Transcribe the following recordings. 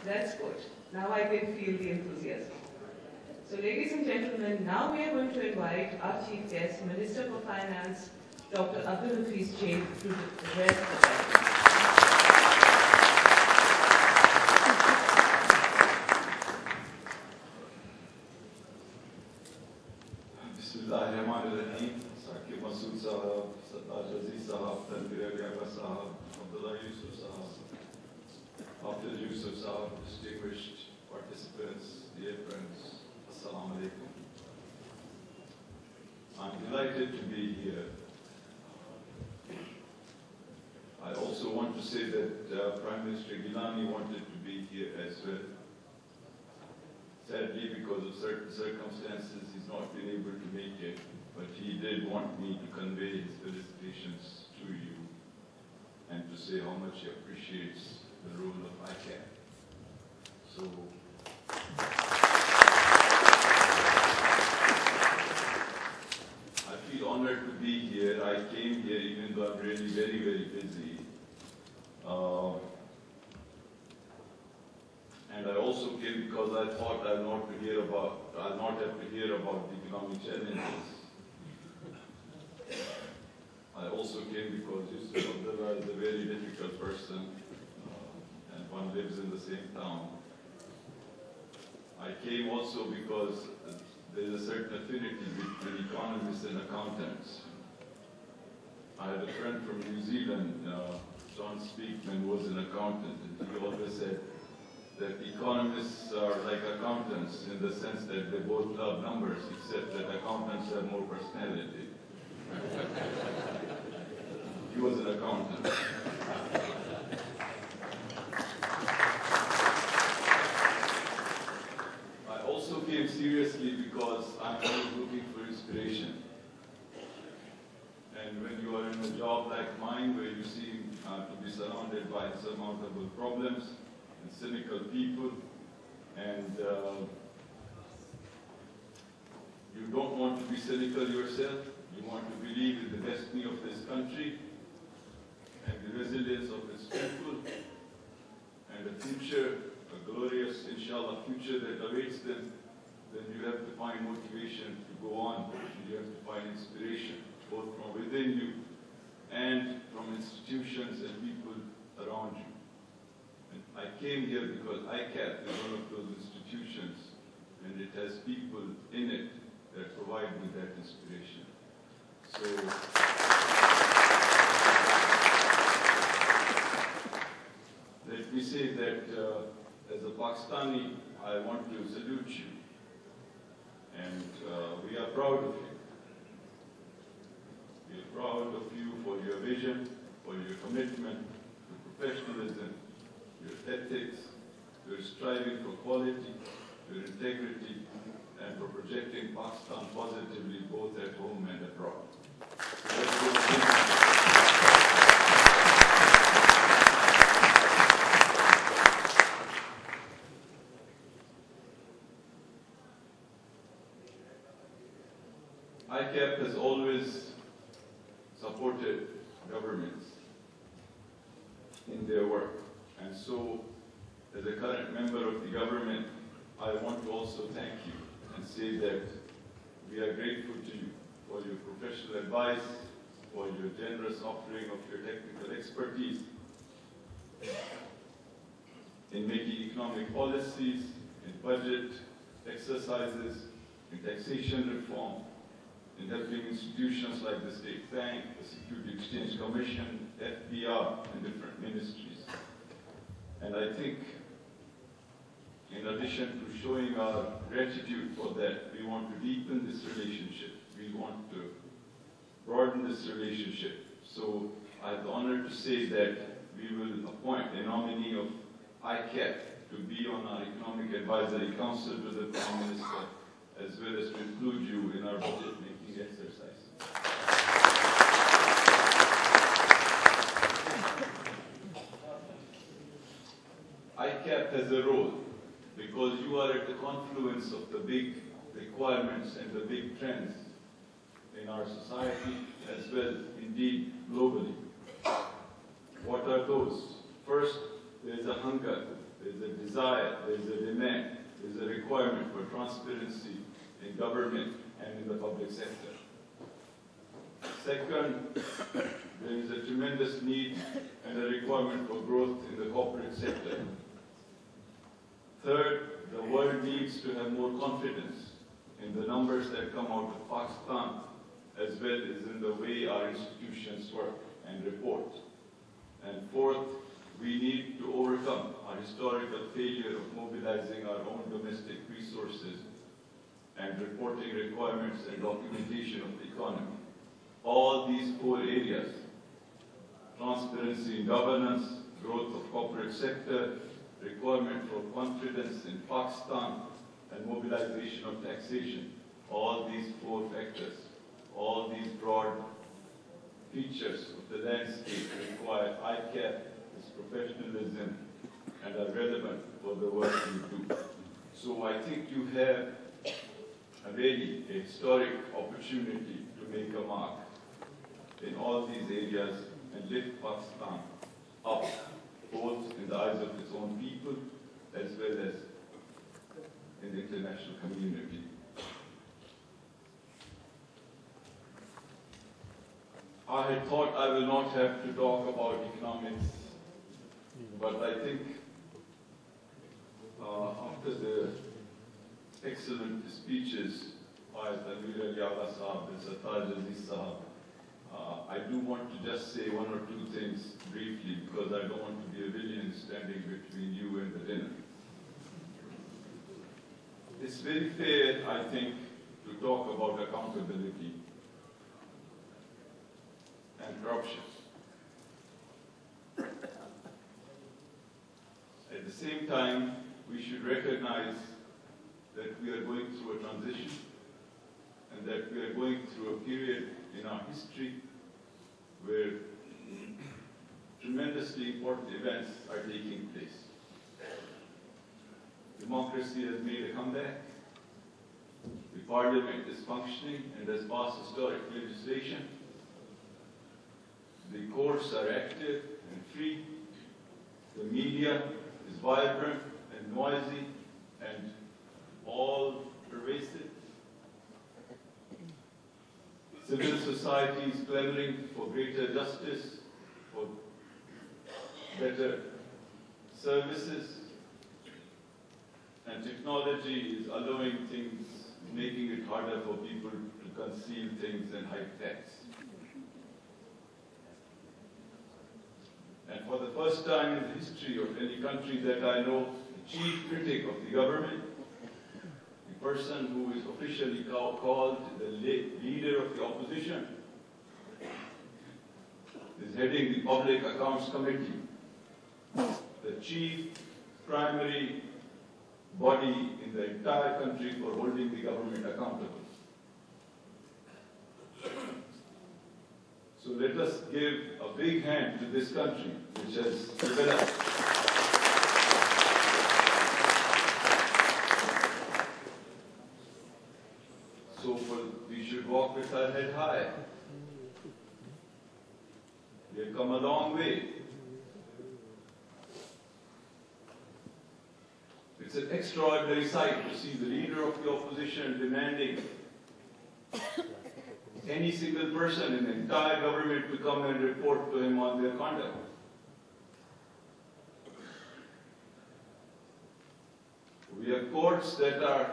That's good. Now I can feel the enthusiasm. So ladies and gentlemen, now we are going to invite our chief guest, Minister for Finance, Dr. Abdul Hafiz Jain, to address the gathering. Bismillahirrahmanirrahim. Saqib Masood Sahab, Sartaj Aziz Sahab, Tanvir Agha Sahab, Abdullah Yusuf Sahab, Abdul Yusuf Sahab, distinguished participants, dear friends, Assalamu alaikum. I'm delighted to be here. I also want to say that Prime Minister Gilani wanted to be here as well. Sadly, because of certain circumstances, he's not been able to make it, but he did want me to convey his felicitations to you and to say how much he appreciates the role of ICAP. So, I feel honored to be here. I came here even though I'm really very, very busy. And I also came because I thought I'll not have to hear about the economic challenges. I also came because Yusuf Abdullah is a very difficult person, and one lives in the same town. I came also because there is a certain affinity between economists and accountants. I had a friend from New Zealand, John Speakman, was an accountant, and he always said that economists are like accountants in the sense that they both love numbers, except that accountants have more personality. He was an accountant. I also came seriously because I'm always looking for inspiration. And when you are in a job like mine, where you seem to be surrounded by insurmountable problems and cynical people, and you don't want to be cynical yourself, you want to believe in the destiny of this country and the resilience of its people and a future, a glorious, inshallah, future that awaits them, then you have to find motivation to go on. You have to find inspiration, both from within you and from institutions and people around you. And I came here because ICAP is one of those institutions, and it has people in it that provide me that inspiration. So, let me say that as a Pakistani, I want to salute you. And we are proud of you. We are proud of you for your vision, for your commitment to professionalism, your ethics, your striving for quality, your integrity, and for projecting Pakistan positively both at home and abroad. ICAP has always supported governments in their work. And so, as a current member of the government, I want to also thank you and say that we are grateful to you for your professional advice, for your generous offering of your technical expertise in making economic policies, in budget exercises, in taxation reform, in helping institutions like the State Bank, the Security Exchange Commission, FBR, and different ministries. And I think, in addition to showing our gratitude for that, we want to deepen this relationship. We want to broaden this relationship. So I have the honor to say that we will appoint a nominee of ICAP to be on our Economic Advisory Council to the Prime Minister, as well as to include you in our budget-making exercise. ICAP has a role because you are at the confluence of the big requirements and the big trends in our society, as well, indeed, globally. What are those? First, there is a hunger, there there's a desire, there's a demand, there's a requirement for transparency in government and in the public sector. Second, there is a tremendous need and a requirement for growth in the corporate sector. Third, the world needs to have more confidence in the numbers that come out of Pakistan, as well as in the way our institutions work and report. And fourth, we need to overcome our historical failure of mobilizing our own domestic resources and reporting requirements and documentation of the economy. All these four areas, transparency in governance, growth of corporate sector, requirement for confidence in Pakistan, and mobilization of taxation, all these four factors, all these broad features of the landscape require ICAP, its professionalism, and are relevant for the work we do. So I think you have a really historic opportunity to make a mark in all these areas and lift Pakistan up, both in the eyes of its own people as well as in the international community. I had thought I will not have to talk about economics, but I think after the excellent speeches by Tanveer Ali Agha Sahab and Sartaj Aziz Sahab, I do want to just say one or two things briefly, because I don't want to be a villain standing between you and the dinner. It's very fair, I think, to talk about accountability and corruption. At the same time, we should recognize that we are going through a transition and that we are going through a period in our history where tremendously important events are taking place. Democracy has made a comeback. The parliament is functioning and has passed historic legislation. The courts are active and free. The media is vibrant and noisy and all pervasive. Civil society is clamoring for greater justice, for better services, and technology is allowing things, making it harder for people to conceal things and hide facts. And for the first time in the history of any country that I know, the chief critic of the government, the person who is officially called the leader of the opposition, is heading the Public Accounts Committee, the chief primary body in the entire country for holding the government accountable. So let us give a big hand to this country, which has developed we should walk with our head high. We have come a long way. It's an extraordinary sight to see the leader of the opposition demanding any single person in the entire government to come and report to him on their conduct. We have courts that are,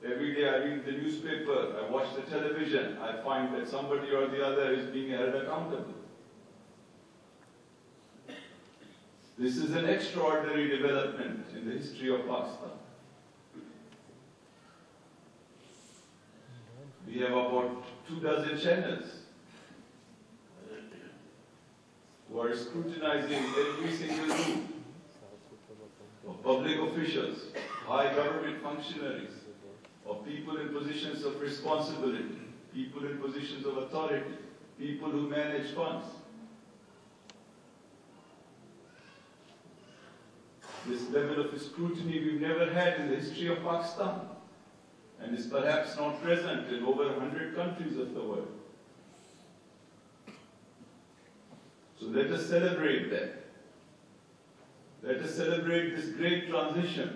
every day I read the newspaper, I watch the television, I find that somebody or the other is being held accountable. This is an extraordinary development in the history of Pakistan. We have about 24 channels who are scrutinizing every single move of public officials, high government functionaries, of people in positions of responsibility, people in positions of authority, people who manage funds. This level of scrutiny we've never had in the history of Pakistan, and is perhaps not present in over 100 countries of the world. So let us celebrate that. Let us celebrate this great transition.